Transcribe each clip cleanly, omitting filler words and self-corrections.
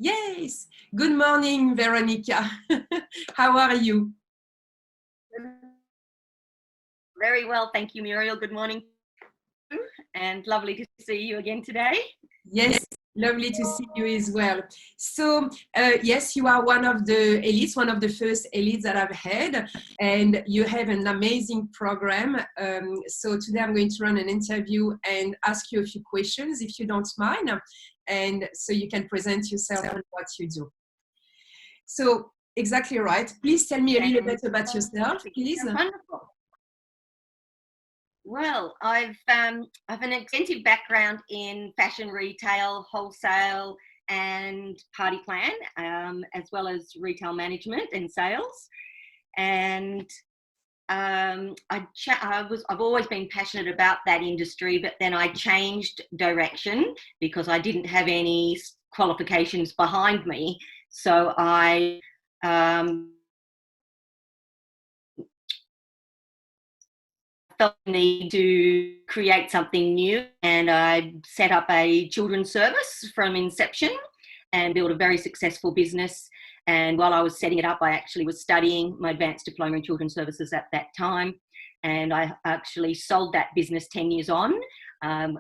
Yes. Good morning, Veronica. How are you? Very well, thank you, Muriel. Good morning, and lovely to see you again today. Yes, lovely to see you as well. So, yes, you are one of the elites, one of the first elites that I've had, and you have an amazing program. So today I'm going to run an interview and ask you a few questions, if you don't mind, and so you can present yourself and what you do. So, exactly right. Please tell me a little bit about yourself, please. Wonderful. Well, I've an extensive background in fashion retail, wholesale, and party plan, as well as retail management and sales. And I've always been passionate about that industry, but then I changed direction because I didn't have any qualifications behind me. So I felt the need to create something new, and I set up a children's service from inception and built a very successful business. And while I was setting it up, I actually was studying my advanced diploma in children's services at that time. And I actually sold that business 10 years on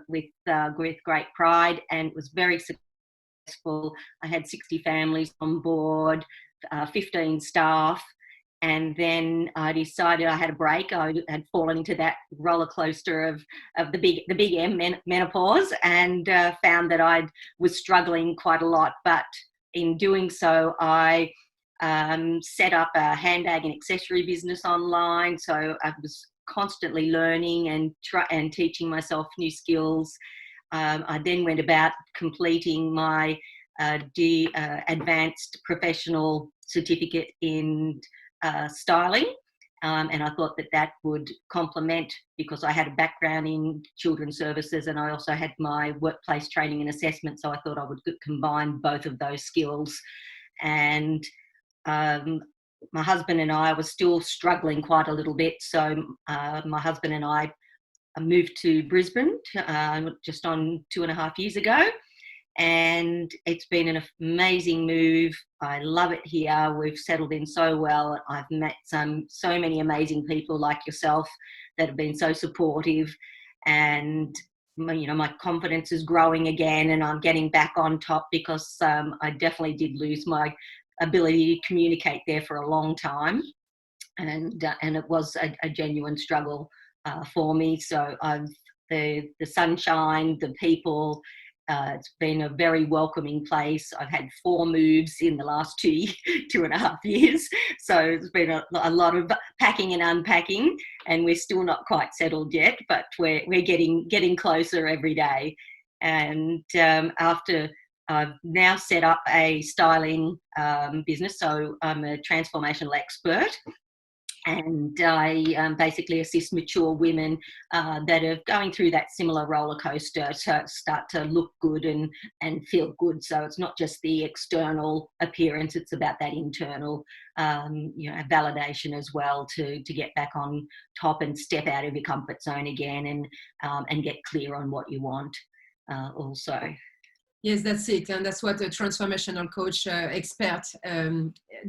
with great pride, and it was very successful. I had 60 families on board, 15 staff. And then I decided I had a break. I had fallen into that roller coaster of the big M, menopause, and found that I was struggling quite a lot. But in doing so, I set up a handbag and accessory business online. So I was constantly learning and teaching myself new skills. I then went about completing my advanced professional certificate in styling, and I thought that would complement, because I had a background in children's services and I also had my workplace training and assessment, so I thought I would combine both of those skills. And my husband and I were still struggling quite a little bit, so my husband and I moved to Brisbane just on 2.5 years ago. And it's been an amazing move. I love it here. We've settled in so well. I've met so many amazing people like yourself that have been so supportive, and my confidence is growing again, and I'm getting back on top, because I definitely did lose my ability to communicate there for a long time, and it was a genuine struggle for me. So the sunshine, the people. It's been a very welcoming place. I've had 4 moves in the last 2.5 years. So it's been a lot of packing and unpacking, and we're still not quite settled yet, but we're getting closer every day. And after I've now set up a styling business, so I'm a transformational expert. And I basically assist mature women that are going through that similar roller coaster to start to look good and feel good. So it's not just the external appearance; it's about that internal, validation as well, to get back on top and step out of your comfort zone again, and get clear on what you want. Also. Yes, that's it. And that's what a transformational coach expert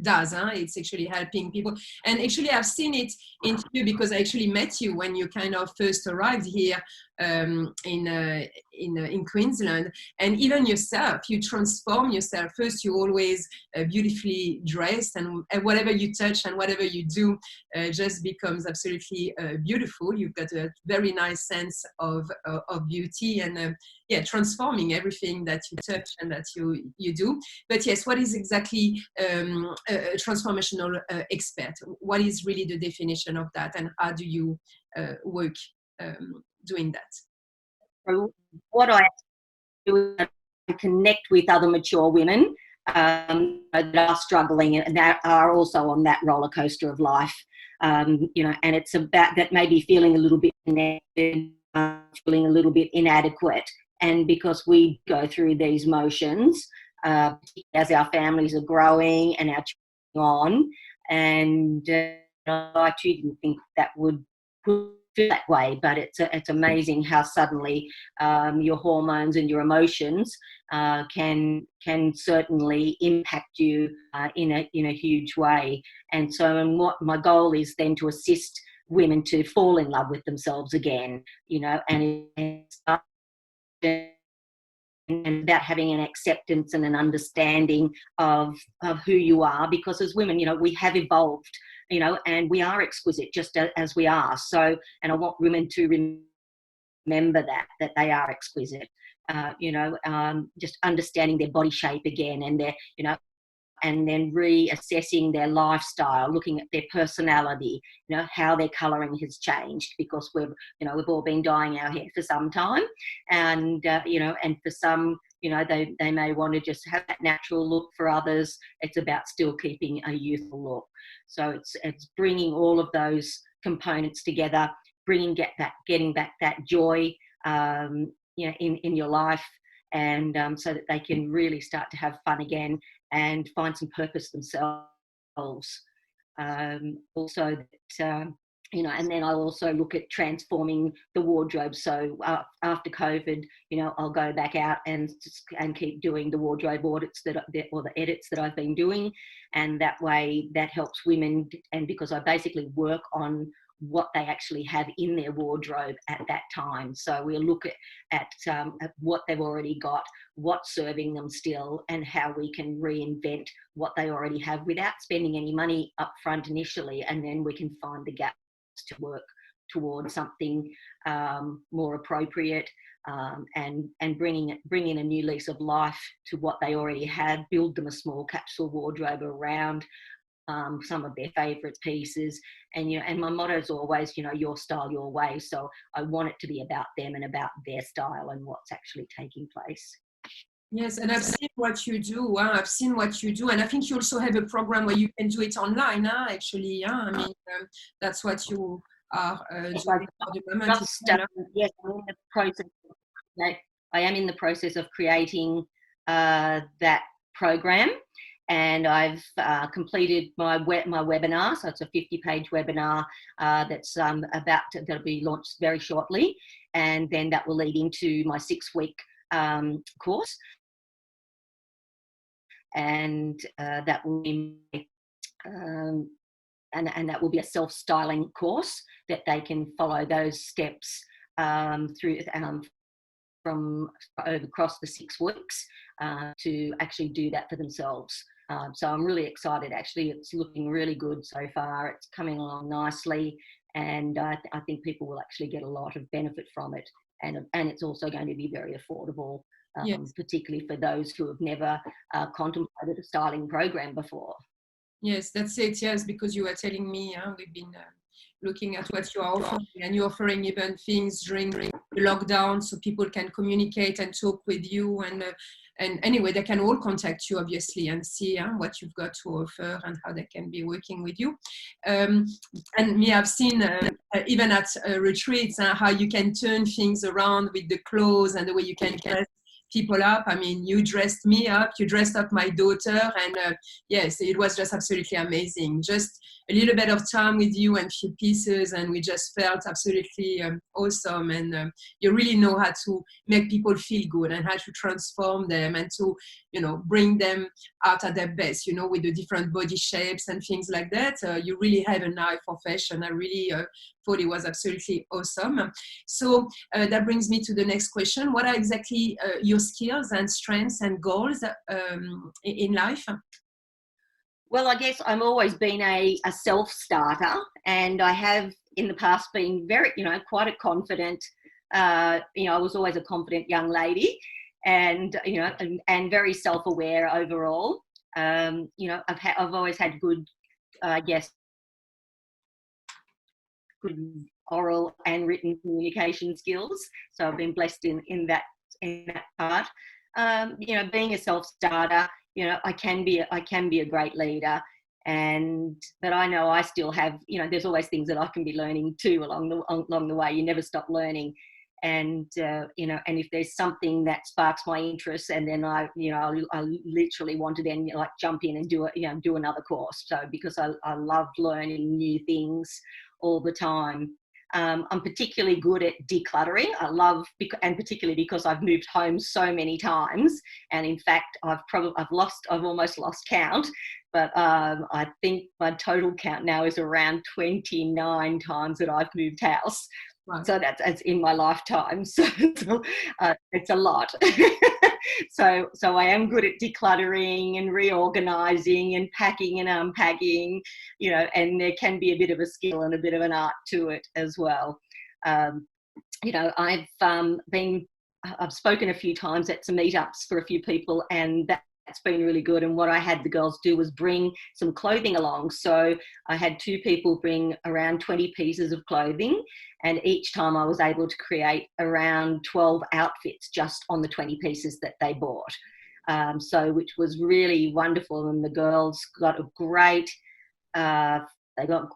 does. It's actually helping people. And actually, I've seen it in you, because I actually met you when you kind of first arrived here in Queensland. And even yourself, you transform yourself. First, you always beautifully dressed, and whatever you touch and whatever you do just becomes absolutely beautiful. You've got a very nice sense of beauty, and transforming everything that you touch and that you do. But yes, what is exactly a transformational expert? What is really the definition of that, and how do you work doing that? So what I do is I connect with other mature women that are struggling and that are also on that roller coaster of life. And it's about that, maybe feeling a little bit connected, feeling a little bit inadequate. And because we go through these motions as our families are growing and our children on, and I too didn't think that would put feel that way, but it's amazing how suddenly your hormones and your emotions can certainly impact you in a huge way. And so, and what my goal is then to assist women to fall in love with themselves again, and about having an acceptance and an understanding of who you are, because as women, we have evolved, and we are exquisite just as we are. So, and I want women to remember that they are exquisite, just understanding their body shape again, and their, and then reassessing their lifestyle, looking at their personality, how their colouring has changed, because we've all been dyeing our hair for some time, and and for some, they may want to just have that natural look. For others, it's about still keeping a youthful look. So it's bringing all of those components together, getting back that joy, in your life, and so that they can really start to have fun again and find some purpose themselves. Also, and then I'll also look at transforming the wardrobe. So after COVID, I'll go back out and keep doing the wardrobe audits or the edits that I've been doing, and that way that helps women. And because I basically work on what they actually have in their wardrobe at that time. So we'll look at what they've already got, what's serving them still, and how we can reinvent what they already have without spending any money up front initially, and then we can find the gaps to work towards something more appropriate, and bring in a new lease of life to what they already had, build them a small capsule wardrobe around some of their favourite pieces. And my motto is always, your style, your way. So I want it to be about them and about their style and what's actually taking place. Yes, and I've seen what you do. I've seen what you do, and I think you also have a program where you can do it online. Actually, I mean, that's what you are doing for the moment. Yes, I'm in the process. I am in the process of creating that program, and I've completed my webinar. So it's a 50-page webinar that'll be launched very shortly, and then that will lead into my 6-week course. And that will be and that will be a self-styling course that they can follow those steps through from across the 6 weeks to actually do that for themselves. So I'm really excited. Actually, it's looking really good so far. It's coming along nicely, and I think people will actually get a lot of benefit from it. And it's also going to be very affordable. Yes. Particularly for those who have never contemplated a styling program before. Yes, that's it. Yes, because you were telling me we've been looking at what you are offering, and you're offering even things during the lockdown so people can communicate and talk with you, and anyway, they can all contact you obviously and see what you've got to offer and how they can be working with you. And me, I've seen even at retreats how you can turn things around with the clothes and the way you can dress people up. I mean, you dressed me up, you dressed up my daughter, and yes, it was just absolutely amazing. Just a little bit of time with you and few pieces, and we just felt absolutely awesome. And you really know how to make people feel good and how to transform them and to, bring them out at their best, with the different body shapes and things like that. You really have an eye for fashion. I really thought it was absolutely awesome. So that brings me to the next question. What are exactly your skills and strengths and goals in life? Well, I guess I've always been a self-starter, and I have in the past been very, quite a confident, I was always a confident young lady, and, and very self-aware overall. I've always had good, good oral and written communication skills. So I've been blessed in that part. Being a self-starter, I can be a great leader, but I know I still have, there's always things that I can be learning too along the way. You never stop learning, and and if there's something that sparks my interest, and then I literally want to then jump in and do another course. So because I love learning new things all the time. I'm particularly good at decluttering. I love, and particularly because I've moved home so many times, and in fact, I've almost lost count. But I think my total count now is around 29 times that I've moved house. Right. So that's in my lifetime. So it's a lot. So I am good at decluttering and reorganizing and packing and unpacking, and there can be a bit of a skill and a bit of an art to it as well. I've spoken a few times at some meetups for a few people, and that's been really good. And what I had the girls do was bring some clothing along. So I had 2 people bring around 20 pieces of clothing, and each time I was able to create around 12 outfits just on the 20 pieces that they bought. Which was really wonderful. And the girls got a great, they got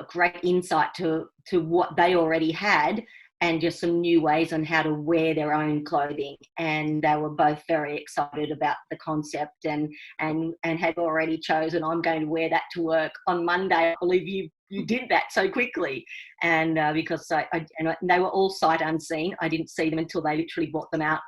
great insight to what they already had, and just some new ways on how to wear their own clothing. And they were both very excited about the concept, and had already chosen, I'm going to wear that to work on Monday. I believe you did that so quickly. And because they were all sight unseen. I didn't see them until they literally bought them out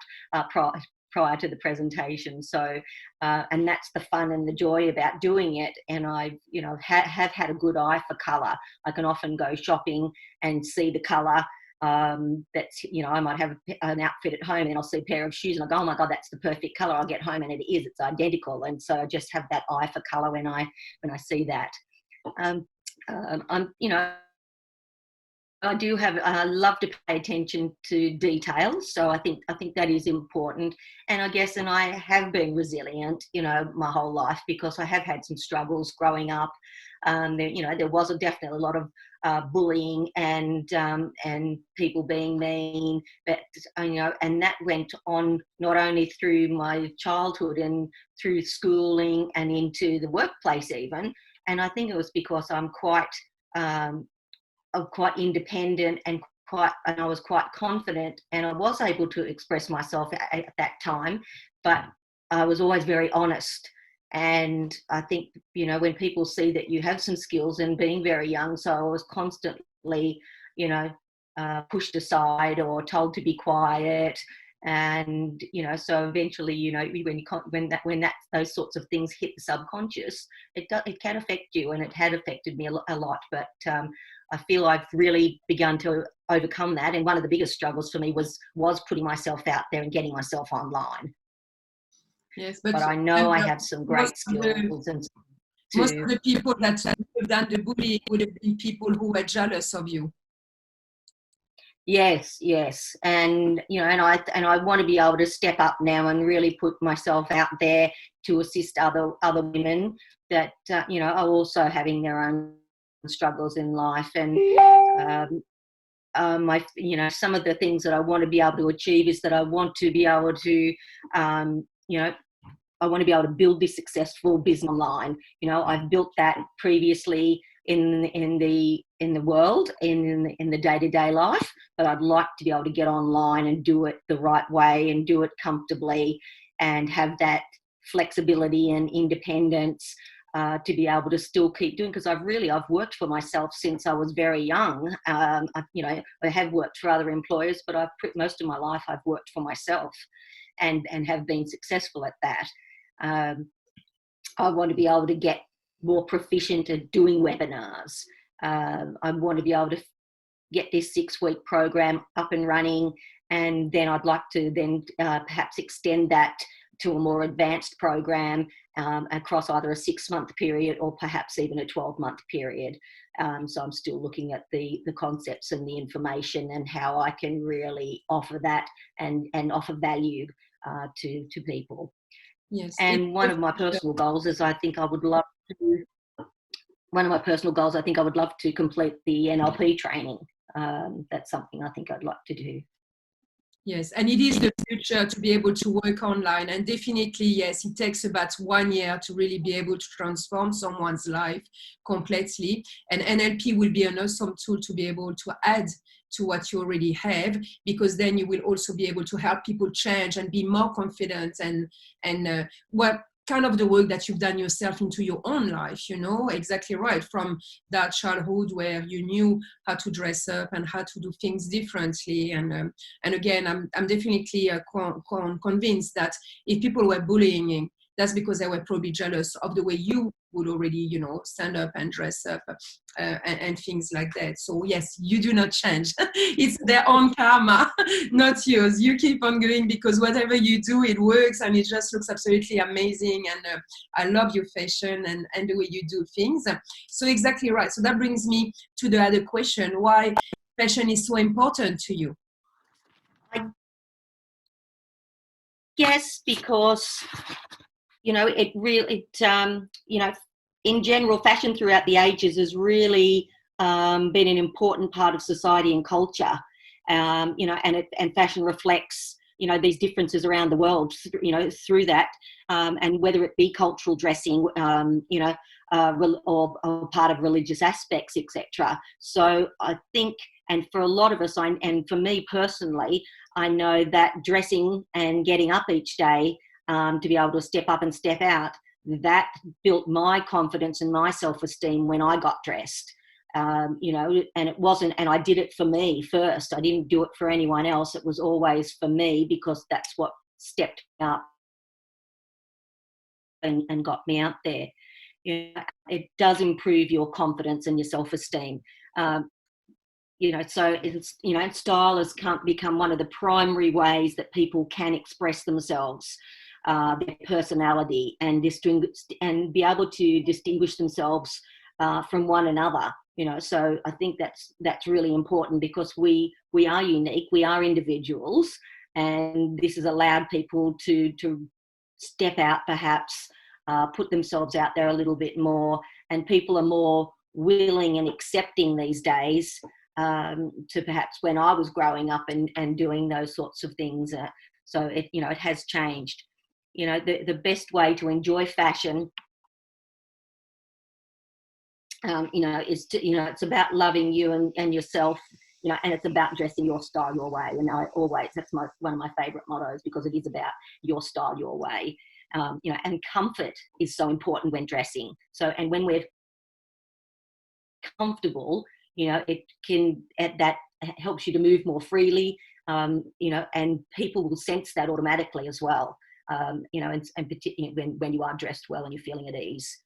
prior to the presentation. So, and that's the fun and the joy about doing it. And I, have had a good eye for colour. I can often go shopping and see the colour. That's, I might have an outfit at home and I'll see a pair of shoes and I go, oh my God, that's the perfect colour. I'll get home and it's identical. And so I just have that eye for colour when I see that. I love to pay attention to details. So I think that is important. And I have been resilient, my whole life, because I have had some struggles growing up. There was definitely a lot of bullying and people being mean, but and that went on not only through my childhood and through schooling and into the workplace even. And I think it was because I'm quite independent and I was quite confident, and I was able to express myself at that time, but I was always very honest. And I think, when people see that you have some skills, and being very young, so I was constantly, pushed aside or told to be quiet. And, so eventually, when those sorts of things hit the subconscious, it can affect you, and it had affected me a lot. But I feel I've really begun to overcome that. And one of the biggest struggles for me was putting myself out there and getting myself online. Yes, but I know I have some great skills. Most of the people that have done the bullying would have been people who were jealous of you. Yes, and and I want to be able to step up now and really put myself out there to assist other women that are also having their own struggles in life. And some of the things that I want to be able to achieve is that I want to be able to I want to be able to build this successful business online. I've built that previously in the world, in the day-to-day life, but I'd like to be able to get online and do it the right way and do it comfortably and have that flexibility and independence to be able to still keep doing, because I've worked for myself since I was very young. I have worked for other employers, but most of my life I've worked for myself and have been successful at that. I want to be able to get more proficient at doing webinars. I want to be able to get this 6-week program up and running, and then I'd like to then perhaps extend that to a more advanced program across either a 6-month period or perhaps even a 12-month period. So I'm still looking at the concepts and the information and how I can really offer that and offer value to people. Yes. And one of my personal goals is I think I would love to complete the NLP training. That's something I think I'd like to do. Yes, and it is the future to be able to work online. And definitely, yes, it takes about 1 year to really be able to transform someone's life completely. And NLP will be an awesome tool to be able to add to what you already have, because then you will also be able to help people change and be more confident and kind of the work that you've done yourself into your own life, you know, exactly right. From that childhood where you knew how to dress up and how to do things differently. And again, I'm definitely convinced that if people were bullying, that's because they were probably jealous of the way you would already, you know, stand up and dress up and things like that. So yes, you do not change. It's their own karma, not yours. You keep on going because whatever you do, it works and it just looks absolutely amazing. And I love your fashion and the way you do things. So exactly right. So that brings me to the other question: why fashion is so important to you? I guess because, you know, you know, in general, fashion throughout the ages has really been an important part of society and culture. You know, and fashion reflects, you know, these differences around the world, you know, through that, and whether it be cultural dressing, you know, or part of religious aspects, etc. So I think, and for a lot of us, and for me personally, I know that dressing and getting up each day to be able to step up and step out, that built my confidence and my self-esteem when I got dressed. You know, and it wasn't, and I did it for me first. I didn't do it for anyone else. It was always for me because that's what stepped me up and got me out there. You know, it does improve your confidence and your self-esteem. You know, so it's, you know, style has become one of the primary ways that people can express themselves, their personality, and be able to distinguish themselves from one another. You know, so I think that's really important because we are unique, we are individuals, and this has allowed people to step out, perhaps put themselves out there a little bit more, and people are more willing and accepting these days to perhaps when I was growing up and doing those sorts of things. So it, you know, it has changed. You know, the best way to enjoy fashion, you know, is to, you know, it's about loving you and yourself, you know, and it's about dressing your style your way. And I always, that's one of my favorite mottos, because it is about your style your way. You know, and comfort is so important when dressing. So, and when we're comfortable, you know, that helps you to move more freely, you know, and people will sense that automatically as well, you know, and particularly when you are dressed well and you're feeling at ease.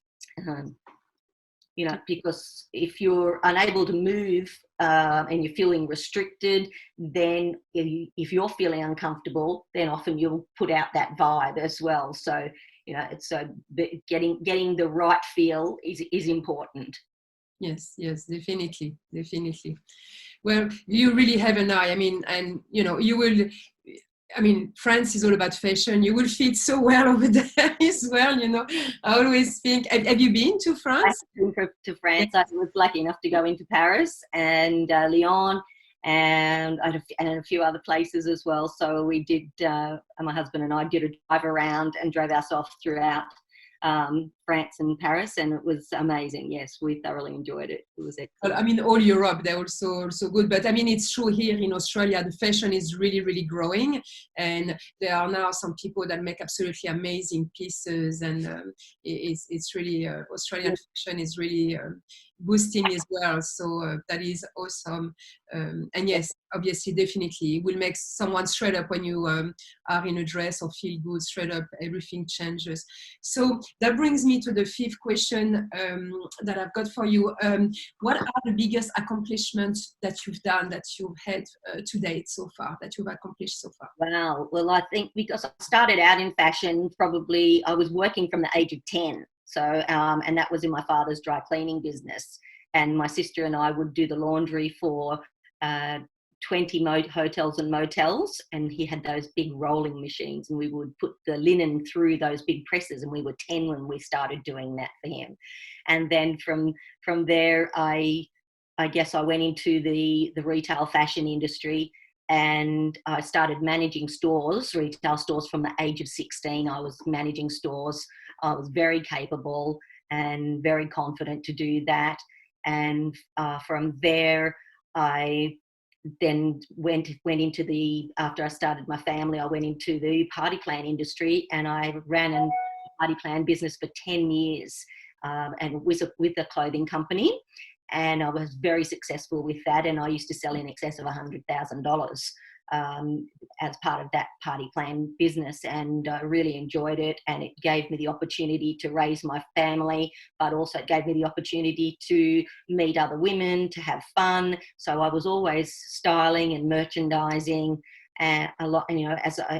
You know, because if you're unable to move and you're feeling restricted, then if you're feeling uncomfortable, then often you'll put out that vibe as well. So, you know, it's getting the right feel is important. Yes, yes, definitely, definitely. Well, you really have an eye. I mean, and you know, you will. I mean, France is all about fashion. You will fit so well over there as well. You know, I always think. Have you been to France? I've been to France. I was lucky enough to go into Paris and Lyon, and a few other places as well. So we did. My husband and I did a drive around and drove ourselves throughout France and Paris, and it was amazing. Yes, we thoroughly enjoyed it. It was excellent. Well, I mean, all Europe, they're also good. But I mean, it's true here in Australia, the fashion is really, really growing. And there are now some people that make absolutely amazing pieces. And it's really, Australian fashion is really boosting as well. So that is awesome. And yes, obviously, definitely, it will make someone straight up when you are in a dress or feel good, straight up, everything changes. So that brings me to the fifth question that I've got for you. What are the biggest accomplishments that you've done, that you've had to date so far, that you've accomplished so far? Wow. Well, I think because I started out in fashion, probably I was working from the age of 10. So, and that was in my father's dry cleaning business. And my sister and I would do the laundry for 20 hotels and motels, and he had those big rolling machines, and we would put the linen through those big presses, and we were 10 when we started doing that for him. And then from there, I guess I went into the retail fashion industry, and I started managing stores, retail stores, from the age of 16. I was managing stores. I was very capable and very confident to do that. And from there, I then went into after I started my family, I went into the party plan industry, and I party plan business for 10 years and with a clothing company. And I was very successful with that. And I used to sell in excess of $100,000 as part of that party plan business, and I really enjoyed it. And it gave me the opportunity to raise my family, but also it gave me the opportunity to meet other women, to have fun. So I was always styling and merchandising a lot, you know,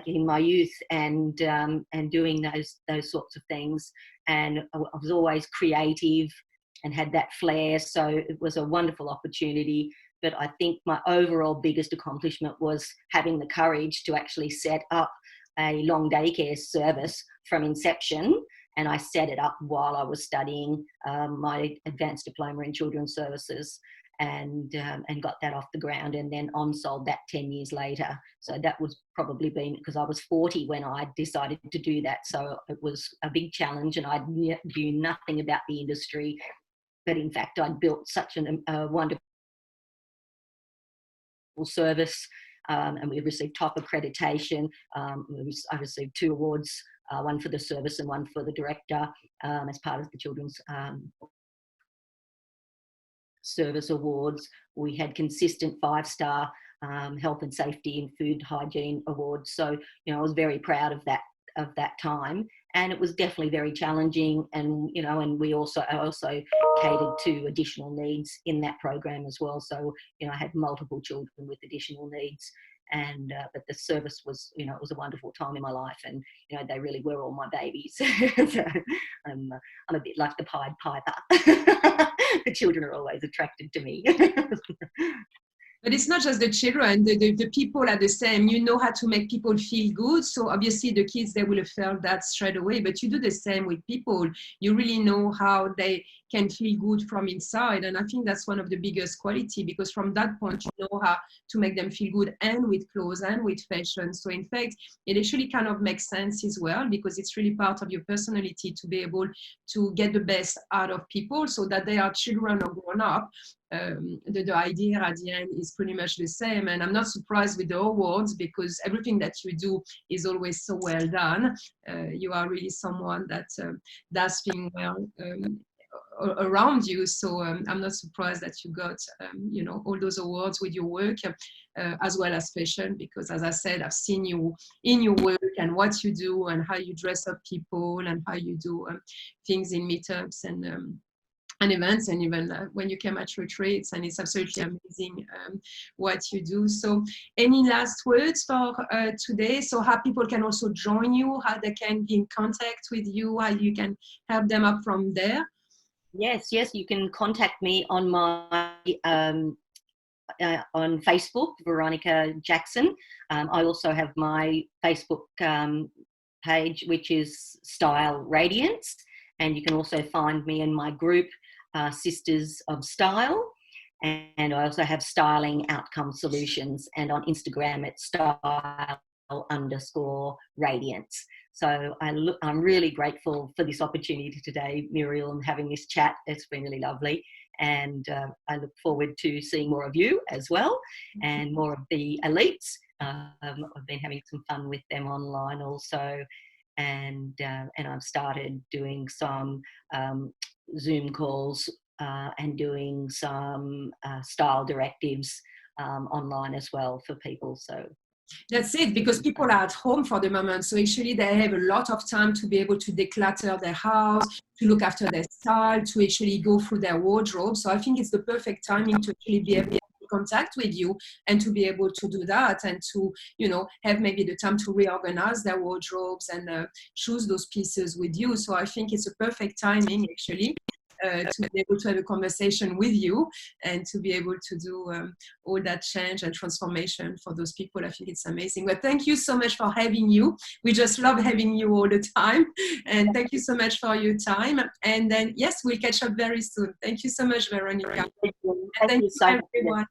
in my youth, and doing those sorts of things. And I was always creative and had that flair. So it was a wonderful opportunity. But I think my overall biggest accomplishment was having the courage to actually set up a long daycare service from inception. And I set it up while I was studying my advanced diploma in children's services, and got that off the ground, and then on-sold that 10 years later. So that was probably been because I was 40 when I decided to do that. So it was a big challenge, and I knew nothing about the industry. But in fact, I'd built such a wonderful service, and we received top accreditation. I received 2 awards, one for the service and one for the director, as part of the children's service awards. We had consistent 5-star health and safety and food hygiene awards. So, you know, I was very proud of that time. And it was definitely very challenging. And, you know, and I also catered to additional needs in that program as well. So, you know, I had multiple children with additional needs. And, but the service was, you know, it was a wonderful time in my life. And, you know, they really were all my babies. So I'm a bit like the Pied Piper. The children are always attracted to me. But it's not just the children, the people are the same. You know how to make people feel good. So obviously the kids, they will have felt that straight away, but you do the same with people. You really know how they can feel good from inside. And I think that's one of the biggest quality, because from that point, you know how to make them feel good, and with clothes and with fashion. So in fact, it actually kind of makes sense as well, because it's really part of your personality to be able to get the best out of people, so that they are children or grown up. The idea at the end is pretty much the same. And I'm not surprised with the awards, because everything that you do is always so well done. You are really someone that does things well around you. So I'm not surprised that you got, you know, all those awards with your work, as well as fashion, because as I said, I've seen you in your work and what you do and how you dress up people and how you do things in meetups and events, and even when you came at retreats, and it's absolutely amazing what you do. So any last words for today? So how people can also join you, how they can be in contact with you, how you can help them up from there? Yes, you can contact me on my on Facebook, Veronica Jackson. I also have my Facebook page, which is Style Radiance, and you can also find me in my group, Sisters of Style, and I also have Styling Outcome Solutions, and on Instagram it's style_radiance. So I'm really grateful for this opportunity today, Muriel, and having this chat. It's been really lovely, and I look forward to seeing more of you as well, and more of the elites. I've been having some fun with them online also, and I've started doing some Zoom calls and doing some style directives online as well for people. So that's it, because people are at home for the moment. So actually they have a lot of time to be able to declutter their house, to look after their style, to actually go through their wardrobe. So I think it's the perfect timing to actually be able to contact with you and to be able to do that, and to, you know, have maybe the time to reorganize their wardrobes and choose those pieces with you. So I think it's a perfect timing actually. To be able to have a conversation with you and to be able to do all that change and transformation for those people. I think it's amazing. Well, thank you so much for having you. We just love having you all the time. And thank you so much for your time. And then, yes, we'll catch up very soon. Thank you so much, Veronica. thank you so much. Everyone.